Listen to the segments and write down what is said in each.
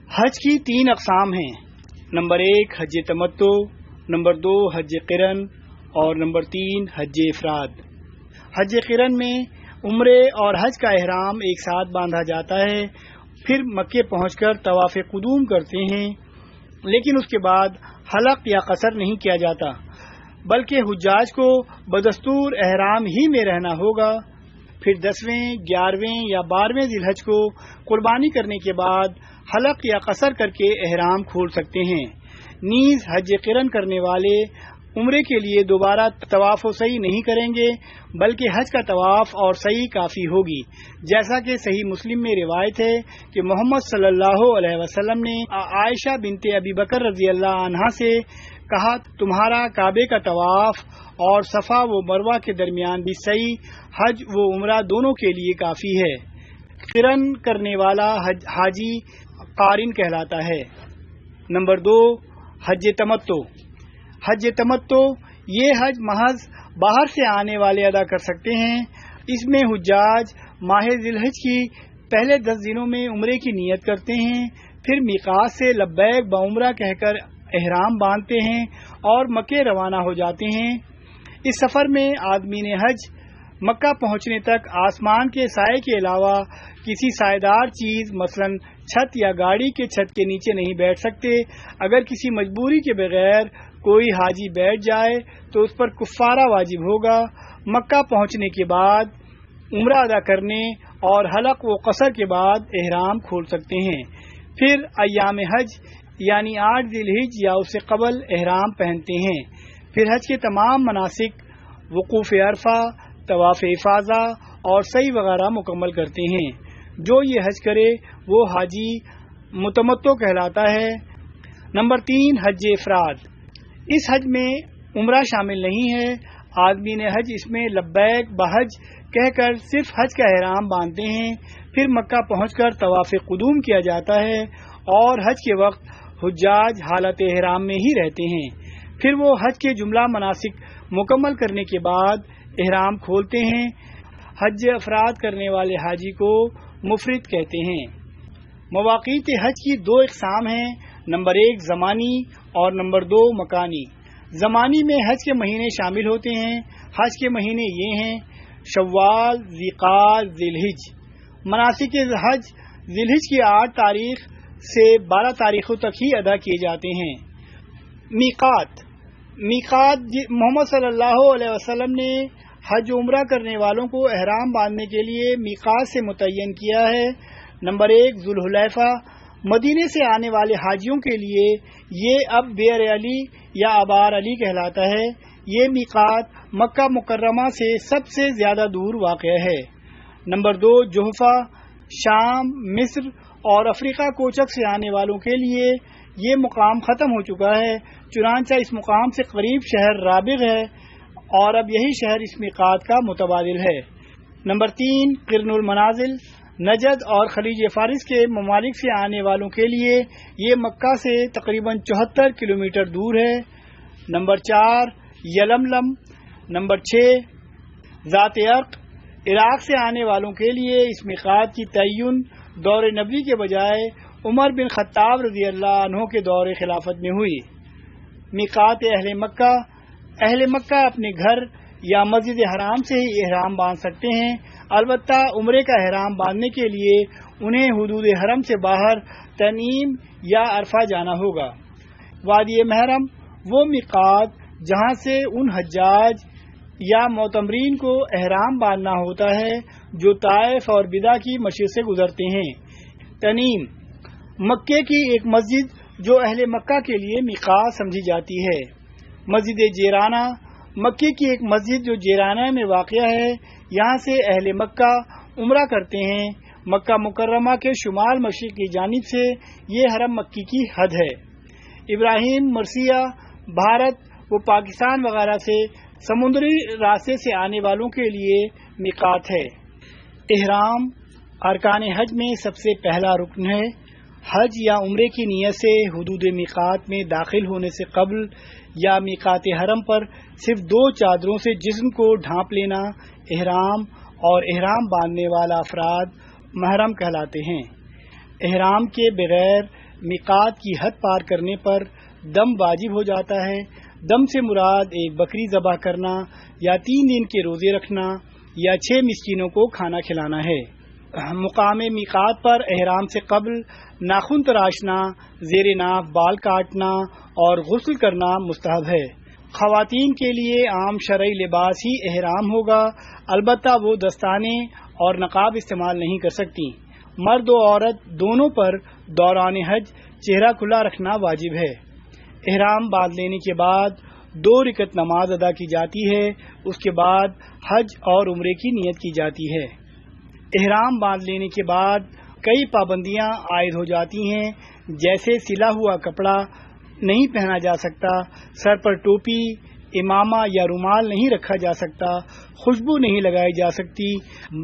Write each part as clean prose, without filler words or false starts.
حج کی 3 اقسام ہیں۔ نمبر 1 حج تمتع، نمبر 2 حج قرن اور نمبر 3 حج افراد۔ حج قرن میں عمرے اور حج کا احرام ایک ساتھ باندھا جاتا ہے، پھر مکے پہنچ کر طواف قدوم کرتے ہیں، لیکن اس کے بعد حلق یا قصر نہیں کیا جاتا، بلکہ حجاج کو بدستور احرام ہی میں رہنا ہوگا۔ پھر 10ویں، 11ویں یا 12ویں ذی الحج کو قربانی کرنے کے بعد حلق یا قصر کر کے احرام کھول سکتے ہیں۔ نیز حج قرن کرنے والے عمرے کے لیے دوبارہ طواف و سعی نہیں کریں گے، بلکہ حج کا طواف اور سعی کافی ہوگی، جیسا کہ صحیح مسلم میں روایت ہے کہ محمد صلی اللہ علیہ وسلم نے عائشہ بنت ابی بکر رضی اللہ عنہا سے کہا، تمہارا کعبے کا طواف اور صفا و مروہ کے درمیان بھی سعی حج و عمرہ دونوں کے لیے کافی ہے۔ قرن کرنے والا حاجی قارن کہلاتا ہے۔ نمبر 2 حج تمتع۔ حج تمتع یہ حج محض باہر سے آنے والے ادا کر سکتے ہیں۔ اس میں حجاج ماہ ذی الحج کی پہلے 10 دنوں میں عمرے کی نیت کرتے ہیں، پھر میقات سے لبیک بعمرہ کہہ کر احرام باندھتے ہیں اور مکے روانہ ہو جاتے ہیں۔ اس سفر میں آدمین حج مکہ پہنچنے تک آسمان کے سائے کے علاوہ کسی سائیدار چیز مثلا چھت یا گاڑی کے چھت کے نیچے نہیں بیٹھ سکتے۔ اگر کسی مجبوری کے بغیر کوئی حاجی بیٹھ جائے تو اس پر کفارہ واجب ہوگا۔ مکہ پہنچنے کے بعد عمرہ ادا کرنے اور حلق و قصر کے بعد احرام کھول سکتے ہیں، پھر ایام حج یعنی 8 ذی الحج یا اس سے قبل احرام پہنتے ہیں، پھر حج کے تمام مناسک وقوف عرفہ، طواف افاضہ اور سعی وغیرہ مکمل کرتے ہیں۔ جو یہ حج کرے وہ حاجی متمتع کہلاتا ہے۔ نمبر 3 حج افراد۔ اس حج میں عمرہ شامل نہیں ہے۔ آدمین حج اس میں لبیک بحج کہہ کر صرف حج کا احرام باندھتے ہیں، پھر مکہ پہنچ کر طواف قدوم کیا جاتا ہے اور حج کے وقت حجاج حالت احرام میں ہی رہتے ہیں، پھر وہ حج کے جملہ مناسک مکمل کرنے کے بعد احرام کھولتے ہیں۔ حج افراد کرنے والے حاجی کو مفرد کہتے ہیں۔ مواقیت حج کی 2 اقسام ہیں، نمبر 1 زمانی اور نمبر 2 مکانی۔ زمانی میں حج کے مہینے شامل ہوتے ہیں۔ حج کے مہینے یہ ہیں: شوال، ذی-قعدہ، ذی الحج۔ مناسک حج ذی الحج کی 8 تاریخ سے 12 تاریخوں تک ہی ادا کیے جاتے ہیں۔ میقات محمد صلی اللہ علیہ وسلم نے حج عمرہ کرنے والوں کو احرام باندھنے کے لیے میقات سے متعین کیا ہے۔ نمبر 1 ذوالحلیفہ۔ مدینے سے آنے والے حاجیوں کے لیے یہ اب بئر علی یا ابار علی کہلاتا ہے۔ یہ میقات مکہ مکرمہ سے سب سے زیادہ دور واقع ہے۔ نمبر 2 جحفہ۔ شام، مصر اور افریقہ کوچک سے آنے والوں کے لیے یہ مقام ختم ہو چکا ہے، چنانچہ اس مقام سے قریب شہر رابغ ہے اور اب یہی شہر اس میقات کا متبادل ہے۔ نمبر 3 قرن المنازل۔ نجد اور خلیج فارس کے ممالک سے آنے والوں کے لیے یہ مکہ سے تقریباً 74 کلومیٹر دور ہے۔ نمبر 4 یلملم۔ نمبر 6 ذات عرق۔ عراق سے آنے والوں کے لیے اس میقات کی تعین دور نبوی کے بجائے عمر بن خطاب رضی اللہ عنہ کے دور خلافت میں ہوئی۔ میقات اہل مکہ۔ اہل مکہ اپنے گھر یا مسجد حرام سے ہی احرام باندھ سکتے ہیں، البتہ عمرے کا احرام باندھنے کے لیے انہیں حدود حرم سے باہر تنعیم یا عرفہ جانا ہوگا۔ وادی محرم وہ میقات جہاں سے ان حجاج یا معتمرین کو احرام باندھنا ہوتا ہے جو طائف اور بدع کی مشرق سے گزرتے ہیں۔ تنعیم مکے کی ایک مسجد جو اہل مکہ کے لیے میقات سمجھی جاتی ہے۔ مسجد جیرانہ مکے کی ایک مسجد جو جیرانہ میں واقع ہے، یہاں سے اہل مکہ عمرہ کرتے ہیں۔ مکہ مکرمہ کے شمال مشرق کی جانب سے یہ حرم مکی کی حد ہے۔ ابراہیم، مرسیہ، بھارت و پاکستان وغیرہ سے سمندری راستے سے آنے والوں کے لیے میقات ہے۔ احرام ارکان حج میں سب سے پہلا رکن ہے۔ حج یا عمرے کی نیت سے حدود میقات میں داخل ہونے سے قبل یا میقات حرم پر صرف 2 چادروں سے جسم کو ڈھانپ لینا احرام اور احرام باندھنے والا افراد محرم کہلاتے ہیں۔ احرام کے بغیر میقات کی حد پار کرنے پر دم واجب ہو جاتا ہے۔ دم سے مراد ایک بکری ذبح کرنا یا 3 دن کے روزے رکھنا یا 6 مسکینوں کو کھانا کھلانا ہے۔ مقام میقات پر احرام سے قبل ناخن تراشنا، زیر ناف بال کاٹنا اور غسل کرنا مستحب ہے۔ خواتین کے لیے عام شرعی لباس ہی احرام ہوگا، البتہ وہ دستانے اور نقاب استعمال نہیں کر سکتی۔ مرد و عورت دونوں پر دوران حج چہرہ کھلا رکھنا واجب ہے۔ احرام باندھ لینے کے بعد 2 رکعت نماز ادا کی جاتی ہے، اس کے بعد حج اور عمرے کی نیت کی جاتی ہے۔ احرام باندھ لینے کے بعد کئی پابندیاں عائد ہو جاتی ہیں، جیسے سلا ہوا کپڑا نہیں پہنا جا سکتا، سر پر ٹوپی، امامہ یا رومال نہیں رکھا جا سکتا، خوشبو نہیں لگائی جا سکتی،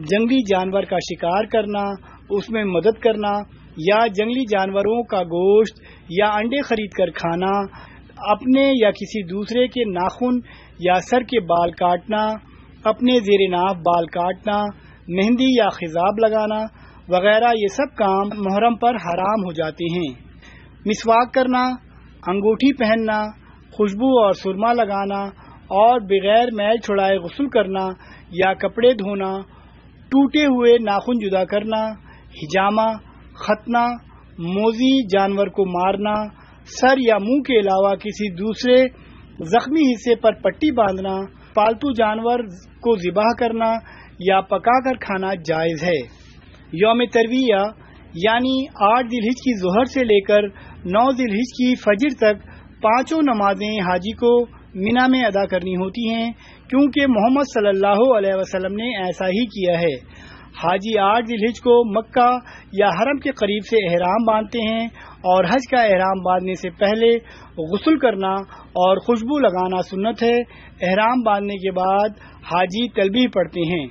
جنگلی جانور کا شکار کرنا، اس میں مدد کرنا یا جنگلی جانوروں کا گوشت یا انڈے خرید کر کھانا، اپنے یا کسی دوسرے کے ناخن یا سر کے بال کاٹنا، اپنے زیر ناف بال کاٹنا، مہندی یا خضاب لگانا وغیرہ، یہ سب کام محرم پر حرام ہو جاتے ہیں۔ مسواک کرنا، انگوٹھی پہننا، خوشبو اور سرما لگانا اور بغیر میل چھڑائے غسل کرنا یا کپڑے دھونا، ٹوٹے ہوئے ناخن جدا کرنا، ہجامہ، ختنہ، موذی جانور کو مارنا، سر یا منہ کے علاوہ کسی دوسرے زخمی حصے پر پٹی باندھنا، پالتو جانور کو ذبح کرنا یا پکا کر کھانا جائز ہے۔ یوم ترویہ یعنی 8 ذی الحجہ کی ظہر سے لے کر 9 ذی الحجہ کی فجر تک 5 نمازیں حاجی کو مینا میں ادا کرنی ہوتی ہیں، کیونکہ محمد صلی اللہ علیہ وسلم نے ایسا ہی کیا ہے۔ حاجی 8 ذی الحجہ کو مکہ یا حرم کے قریب سے احرام باندھتے ہیں اور حج کا احرام باندھنے سے پہلے غسل کرنا اور خوشبو لگانا سنت ہے۔ احرام باندھنے کے بعد حاجی تلبیہ پڑھتے ہیں۔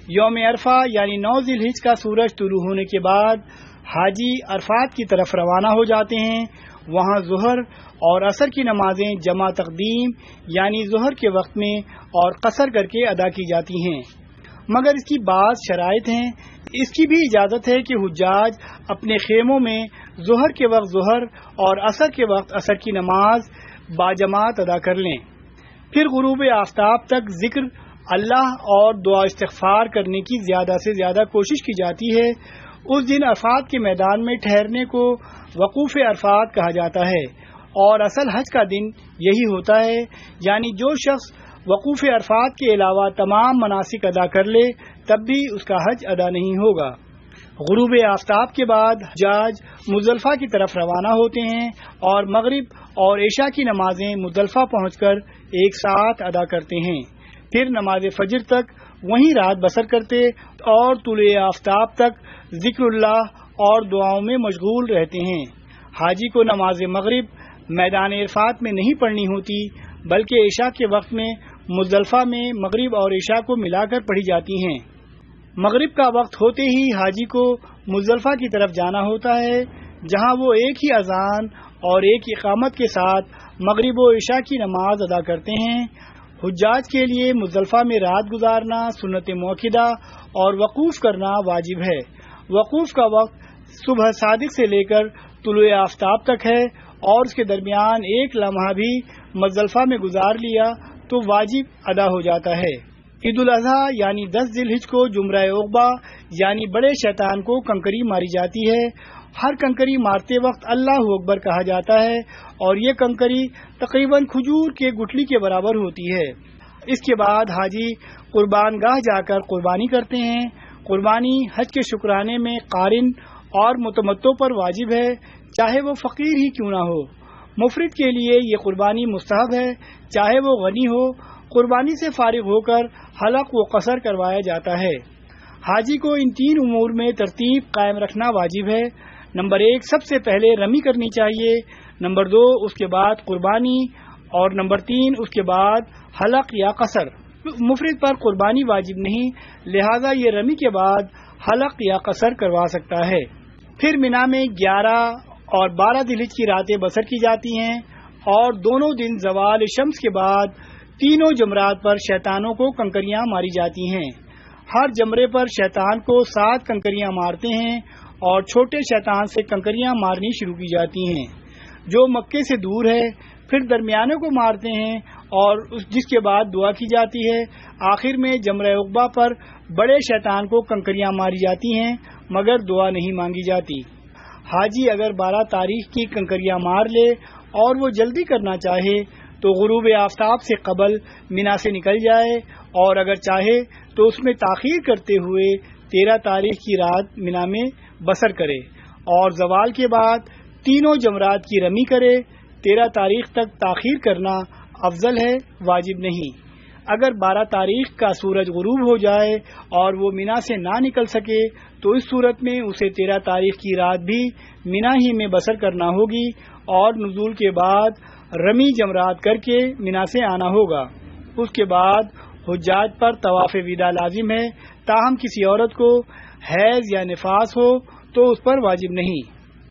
یوم عرفہ یعنی 9 ذی الحجہ کا سورج طلوع ہونے کے بعد حاجی عرفات کی طرف روانہ ہو جاتے ہیں۔ وہاں ظہر اور عصر کی نمازیں جمع تقدیم یعنی ظہر کے وقت میں اور قصر کر کے ادا کی جاتی ہیں، مگر اس کی بعض شرائط ہیں۔ اس کی بھی اجازت ہے کہ حجاج اپنے خیموں میں ظہر کے وقت ظہر اور عصر کے وقت عصر کی نماز باجماعت ادا کر لیں۔ پھر غروب آفتاب تک ذکر اللہ اور دعا استغفار کرنے کی زیادہ سے زیادہ کوشش کی جاتی ہے۔ اس دن عرفات کے میدان میں ٹھہرنے کو وقوف عرفات کہا جاتا ہے، اور اصل حج کا دن یہی ہوتا ہے، یعنی جو شخص وقوف عرفات کے علاوہ تمام مناسک ادا کر لے تب بھی اس کا حج ادا نہیں ہوگا۔ غروب آفتاب کے بعد حجاج مزدلفہ کی طرف روانہ ہوتے ہیں اور مغرب اور عشاء کی نمازیں مزدلفہ پہنچ کر ایک ساتھ ادا کرتے ہیں، پھر نماز فجر تک وہیں رات بسر کرتے اور طلوع آفتاب تک ذکر اللہ اور دعاؤں میں مشغول رہتے ہیں۔ حاجی کو نماز مغرب میدان عرفات میں نہیں پڑھنی ہوتی، بلکہ عشاء کے وقت میں مزدلفہ میں مغرب اور عشاء کو ملا کر پڑھی جاتی ہیں۔ مغرب کا وقت ہوتے ہی حاجی کو مزدلفہ کی طرف جانا ہوتا ہے، جہاں وہ ایک ہی اذان اور ایک اقامت کے ساتھ مغرب و عشاء کی نماز ادا کرتے ہیں۔ حجاج کے لیے مزدلفہ میں رات گزارنا سنت موقدہ اور وقوف کرنا واجب ہے۔ وقوف کا وقت صبح صادق سے لے کر طلوع آفتاب تک ہے، اور اس کے درمیان ایک لمحہ بھی مزدلفہ میں گزار لیا تو واجب ادا ہو جاتا ہے۔ عید الاضحیٰ یعنی 10 ذی الحجہ کو جمرہ عقبہ یعنی بڑے شیطان کو کنکری ماری جاتی ہے۔ ہر کنکری مارتے وقت اللہ اکبر کہا جاتا ہے، اور یہ کنکری تقریباً کھجور کے گٹھلی کے برابر ہوتی ہے۔ اس کے بعد حاجی قربان گاہ جا کر قربانی کرتے ہیں۔ قربانی حج کے شکرانے میں قارن اور متمتع پر واجب ہے، چاہے وہ فقیر ہی کیوں نہ ہو۔ مفرد کے لیے یہ قربانی مستحب ہے، چاہے وہ غنی ہو۔ قربانی سے فارغ ہو کر حلق و قصر کروایا جاتا ہے۔ حاجی کو ان 3 امور میں ترتیب قائم رکھنا واجب ہے۔ نمبر 1 سب سے پہلے رمی کرنی چاہیے، نمبر 2 اس کے بعد قربانی، اور نمبر 3 اس کے بعد حلق یا قصر۔ مفرد پر قربانی واجب نہیں، لہذا یہ رمی کے بعد حلق یا قصر کروا سکتا ہے۔ پھر مینا میں 11 اور 12 ذی الحجہ کی راتیں بسر کی جاتی ہیں، اور دونوں دن زوال شمس کے بعد تینوں جمرات پر شیطانوں کو کنکریاں ماری جاتی ہیں۔ ہر جمرے پر شیطان کو 7 کنکریاں مارتے ہیں، اور چھوٹے شیطان سے کنکریاں مارنی شروع کی جاتی ہیں۔ جو مکے سے دور ہے پھر درمیانے کو مارتے ہیں اور جس کے بعد دعا کی جاتی ہے۔ آخر میں جمرہ عقبہ پر بڑے شیطان کو کنکریاں ماری جاتی ہیں مگر دعا نہیں مانگی جاتی۔ حاجی اگر 12 تاریخ کی کنکریاں مار لے اور وہ جلدی کرنا چاہے تو غروب آفتاب سے قبل مینا سے نکل جائے، اور اگر چاہے تو اس میں تاخیر کرتے ہوئے 13 تاریخ کی رات مینا میں بسر کرے اور زوال کے بعد تینوں جمرات کی رمی کرے۔ 13 تاریخ تک تاخیر کرنا افضل ہے، واجب نہیں۔ اگر 12 تاریخ کا سورج غروب ہو جائے اور وہ مینا سے نہ نکل سکے تو اس صورت میں اسے 13 تاریخ کی رات بھی مینا ہی میں بسر کرنا ہوگی اور نزول کے بعد رمی جمرات کر کے مینا سے آنا ہوگا۔ اس کے بعد حجاج پر طواف وداع لازم ہے، تاہم کسی عورت کو حیض یا نفاس ہو تو اس پر واجب نہیں۔